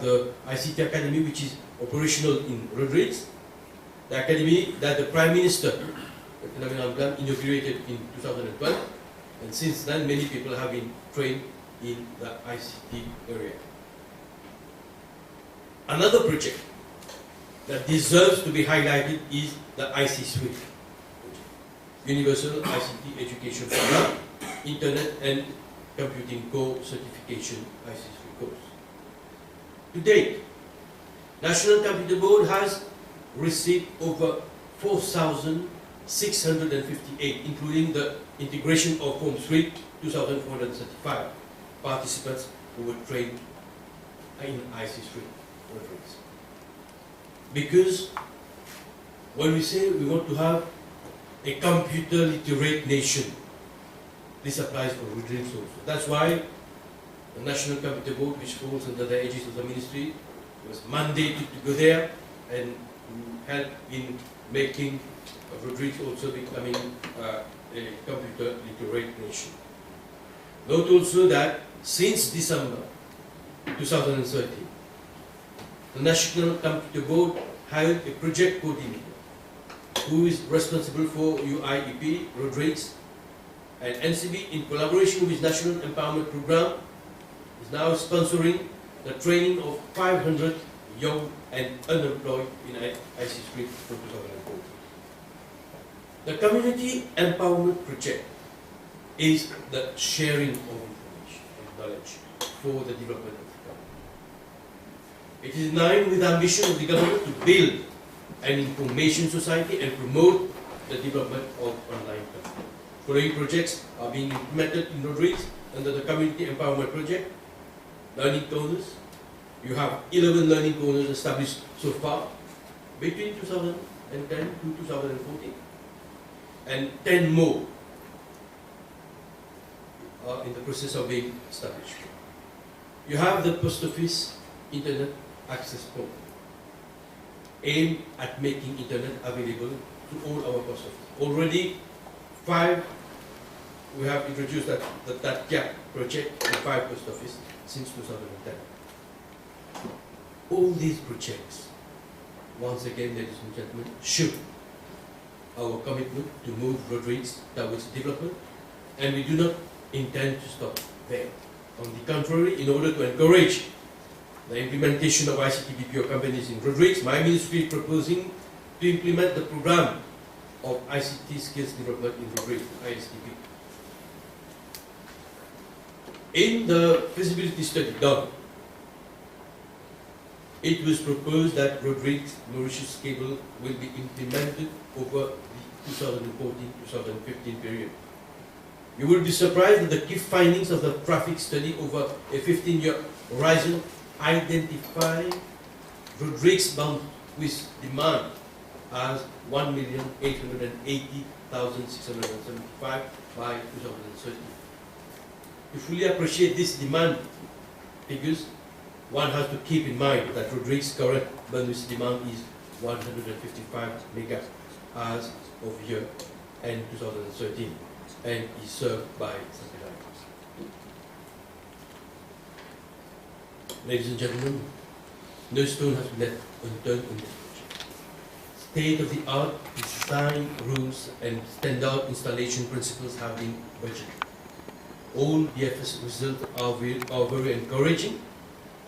the ICT Academy, which is operational in Rodrigues, the academy that the Prime Minister inaugurated in 2012, and since then many people have been trained in the ICT area. Another project that deserves to be highlighted is the IC Suite, Universal ICT Education Program, Internet and Computing Core Certification IC Suite course. To date, National Computer Board has received over 4,658, including the integration of Form Suite, 2,435 participants who were trained in IC Suite. Because when we say we want to have a computer literate nation, this applies for Rodrigues also. That's why the National Computer Board, which falls under the aegis of the ministry, was mandated to go there and help in making Rodrigues also becoming a computer literate nation. Note also that since December 2013, the National Computer Board hired a project coordinator who is responsible for UIEP, Rodrigues, and NCB in collaboration with National Empowerment Program is now sponsoring the training of 500 young and unemployed in IC Suite for 2014. The Community Empowerment Project is the sharing of information and knowledge for the development of the government. It is in line with the ambition of the government to build an information society and promote the development of online content. Following projects are being implemented in Rodrigues under the Community Empowerment Project. Learning corners. You have 11 learning corners established so far between 2010 to 2014, and 10 more are in the process of being established. You have the post office internet access point, aimed at making internet available to all our post offices. Already 5, we have introduced that gap project in 5 post offices since 2010. All these projects, once again, ladies and gentlemen, show our commitment to move Rodrigues towards development, and we do not intend to stop there. On the contrary, in order to encourage the implementation of ICT BPO companies in Rodrigues, my ministry is proposing to implement the program of ICT skills development in Rodrigues, ISDP. In the feasibility study done, it was proposed that Rodrigues Mauritius cable will be implemented over the 2014-2015 period. You will be surprised that the key findings of the traffic study over a 15-year horizon identify Rodrigues bound with demand as 1,880,675 by 2030. To fully appreciate this demand figures, one has to keep in mind that Rodrigues' current bandwidth demand is 155 megas as of year end 2013 and is served by satellites. Ladies and gentlemen, no stone has been left unturned in this project. State-of-the-art design rules and standard installation principles have been budgeted. All DFS results are very encouraging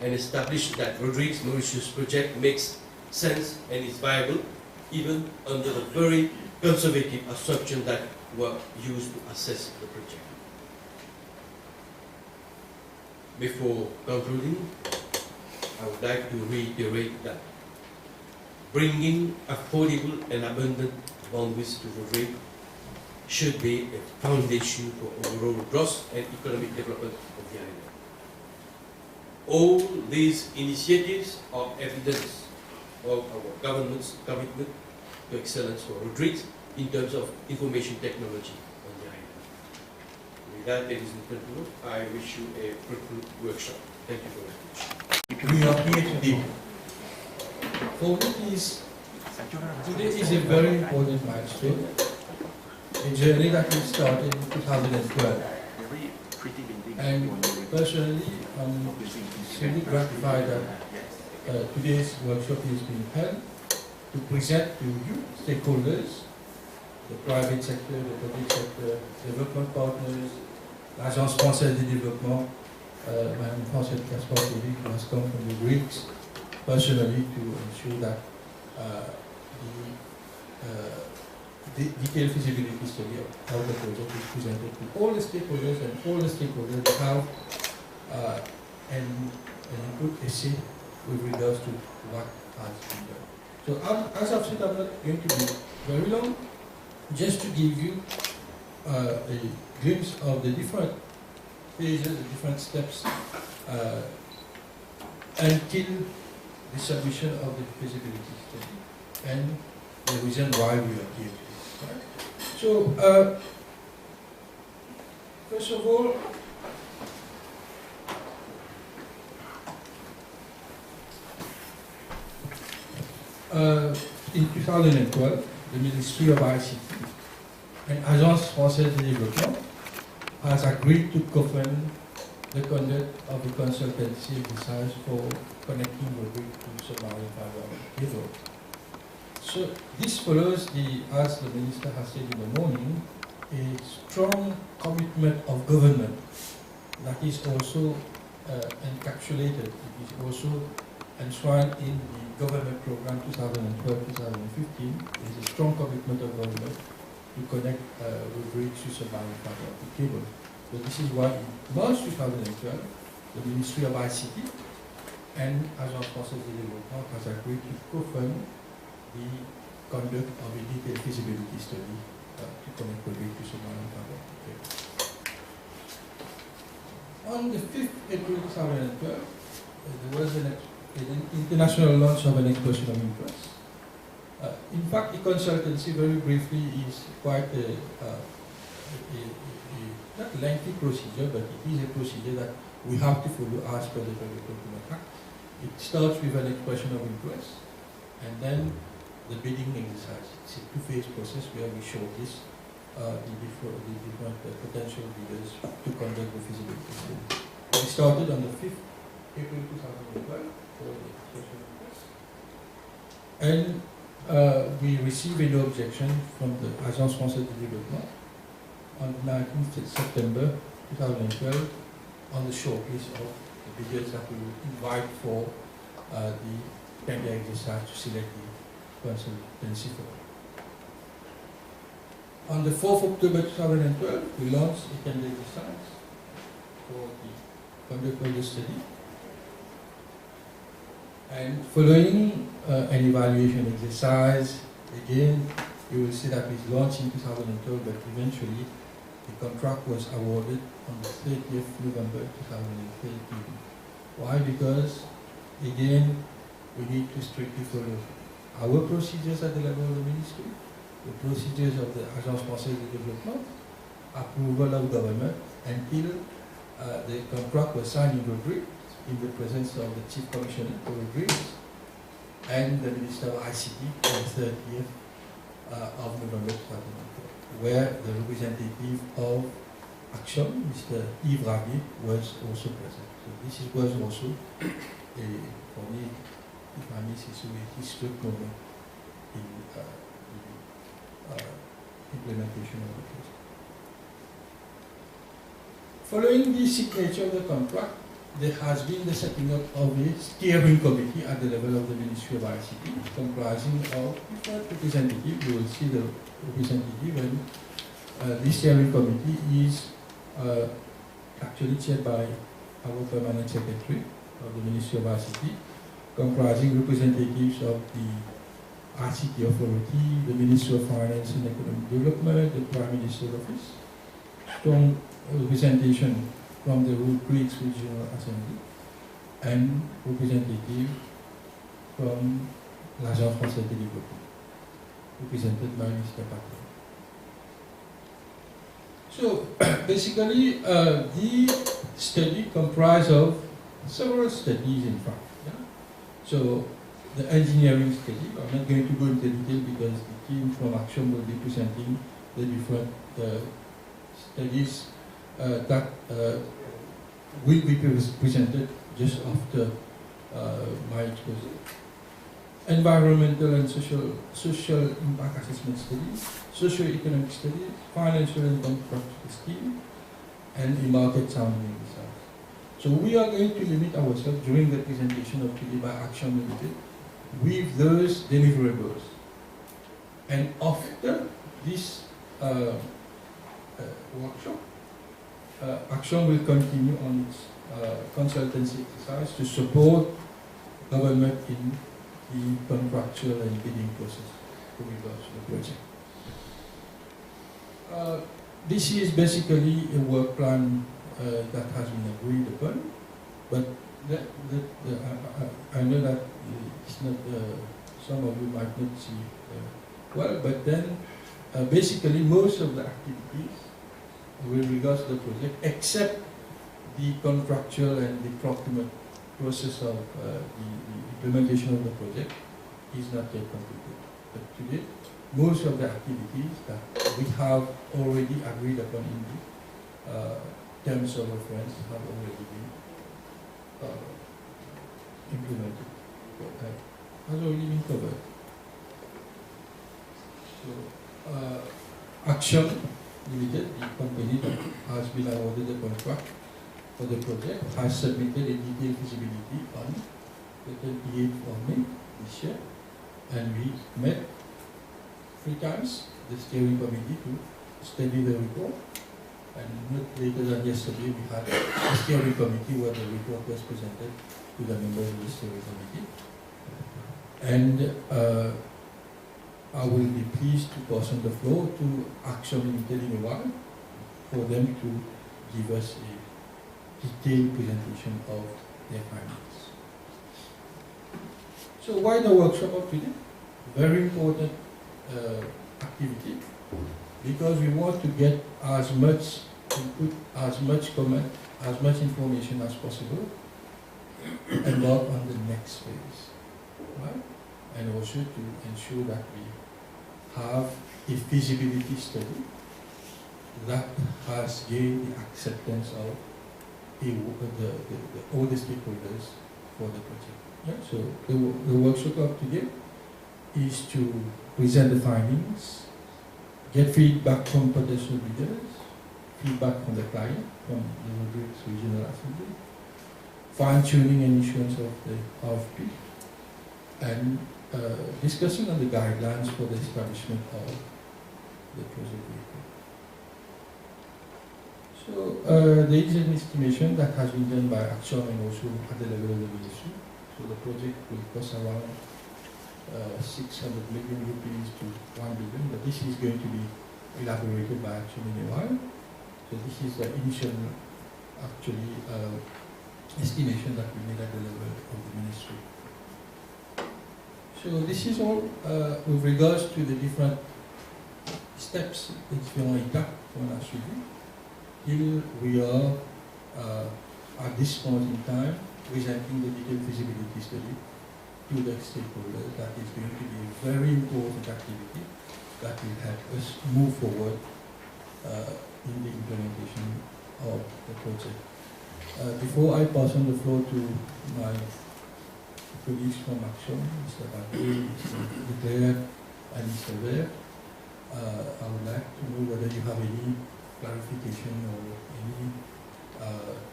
and establish that Rodrigues Mauritius project makes sense and is viable even under the very conservative assumptions that were used to assess the project. Before concluding, I would like to reiterate that bringing affordable and abundant bandwidth to Rodrigues should be a foundation for overall growth and economic development of the island. All these initiatives are evidence of our government's commitment to excellence for Rodrigues in terms of information technology on the island. With that, ladies and gentlemen, I wish you a fruitful workshop. Thank you very much. We are here today. For me, today is a very important milestone, a journey that we started in 2012. And personally, I'm extremely gratified that today's workshop is being held to present to you, stakeholders, the private sector, the public sector, development partners, l'Agence française de développement, Madame Françoise Caspar-Pauly, who has come from the Greeks personally to ensure that the detailed feasibility study of how the project is presented to all the stakeholders, and all the stakeholders have an input essay with regards to what has been done. So as I've said, I'm not going to be very long, just to give you a glimpse of the different phases, the different steps until the submission of the feasibility study and the reason why we are here today. Right? So, first of all, in 2012, the Ministry of ICT and Agence française de développement has agreed to co-fund the conduct of a consultancy exercise for connecting Rodrigues to submarine fiber cable. So this follows as the Minister has said in the morning, a strong commitment of government that is also encapsulated, it is also enshrined in the government program 2012-2015. There is a strong commitment of government to connect Rodrigues to submarine fiber cable. So this is why in March 2012, the Ministry of ICT and Agence française de développement has agreed to co-fund the conduct of a detailed feasibility study to connect Rodrigues to submarine fiber cable. On the 5th April 2012, there was an international launch of an expression of interest. In fact, the consultancy, very briefly, is quite a not lengthy procedure, but it is a procedure that we have to follow as per the Public Procurement Act. It starts with an expression of interest, and then the bidding exercise. It's a two-phase process where we shortlist the different potential bidders to conduct the feasibility study. We started on the 5th April 2012 for the expression of interest, and we received no objection from the Agence française de développement on 19th September 2012 on the shortlist of the bidders that we will invite for the tender exercise to select the consultancy for. On the 4th October 2012, we launched a tender exercise for the conduct of the study. And following an evaluation exercise, again, you will see that it was launched in 2012, but eventually the contract was awarded on the 30th November 2013. Why? Because, again, we need to strictly follow our procedures at the level of the ministry, the procedures of the Agence française de développement, approval of government, until the contract was signed in Rodrigues, in the presence of the Chief Commissioner for Rodrigues and the Minister of ICT on the 30th of November 2012, where the representative of Action, Mr. Yves Ravier, was also present. So this was also, for me, if I may say so, a historic moment in the implementation of the project. Following the signature of the contract, there has been the setting up of a steering committee at the level of the Ministry of ICT, comprising of different representatives. You will see the representative, and this steering committee is actually chaired by our permanent secretary of the Ministry of ICT, comprising representatives of the ICT Authority, the Ministry of Finance and Economic Development, the Prime Minister's Office, strong representation from the Rodrigues Regional Assembly, and representative from l'Agence française de développement, represented by Mr. Patel. So, basically, the study comprised of several studies, in fact. Yeah? So, the engineering study, I'm not going to go into detail because the team from Action will be presenting the different studies that will be presented just after my exposé. Environmental and social impact assessment studies, socio-economic studies, financial and contractual scheme, and a market sounding exercise. So we are going to limit ourselves during the presentation of today by Action Limited with those deliverables. And after this workshop, Action will continue on its consultancy exercise to support government in the contractual and bidding process with regards to the project. This is basically a work plan that has been agreed upon, but I know that it's not, some of you might not see well, but then basically most of the activities with regards to the project, except the contractual and the procurement process of the implementation of the project, is not yet completed. But today, most of the activities that we have already agreed upon in the terms of reference have already been implemented, has already been covered. So, Action Limited, the company that has been awarded the contract for the project, has submitted a detailed feasibility on the 28th of May this year, and we met 3 times the steering committee to study the report, and not later than yesterday we had a steering committee where the report was presented to the members of the steering committee. And I will be pleased to pass on the floor to Action Limited in a while for them to give us a detailed presentation of their findings. So why the workshop of today? Very important activity, because we want to get as much input, as much comment, as much information as possible, and work on the next phase, right? And also to ensure that we have a feasibility study that has gained the acceptance of all the stakeholders for the project. Yeah? So the workshop of today is to present the findings, get feedback from potential bidders, feedback from the client, from the Rodrigues Regional Assembly, fine-tuning and issuance of the RFP, and discussing on the guidelines for the establishment of the project vehicle. So there is an estimation that has been done by Action and also at the level of the ministry. So the project will cost around 600 million rupees to 1 billion, but this is going to be elaborated by Action in a while. So this is the initial actually estimation that we made at the level of the ministry. So this is all with regards to the different steps, les différents étapes qu'on a suivis. Here we are at this point in time presenting the detailed feasibility study to the stakeholders. That is going to be a very important activity that will help us move forward in the implementation of the project. Before I pass on the floor to my colleagues from Action, Mr. Badri, Mr. Leclerc, and Mr. Ver, I would like to know whether you have any clarification or any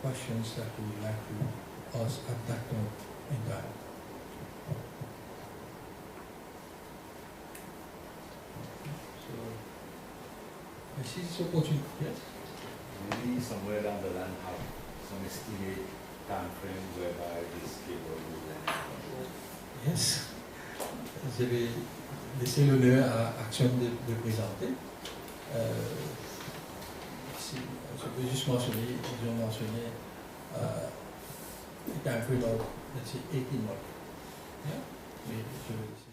questions that you would like to ask at that point in time. So, I see this opportunity, yes? Maybe somewhere down the line have some estimate time frame whereby this cable will land. Yes. Je vais laisser l'honneur à Action de présenter. Je peux juste mentionner, ils ont mentionné a time frame of, let's say, 18 months. Yeah? Mais je vais laisser.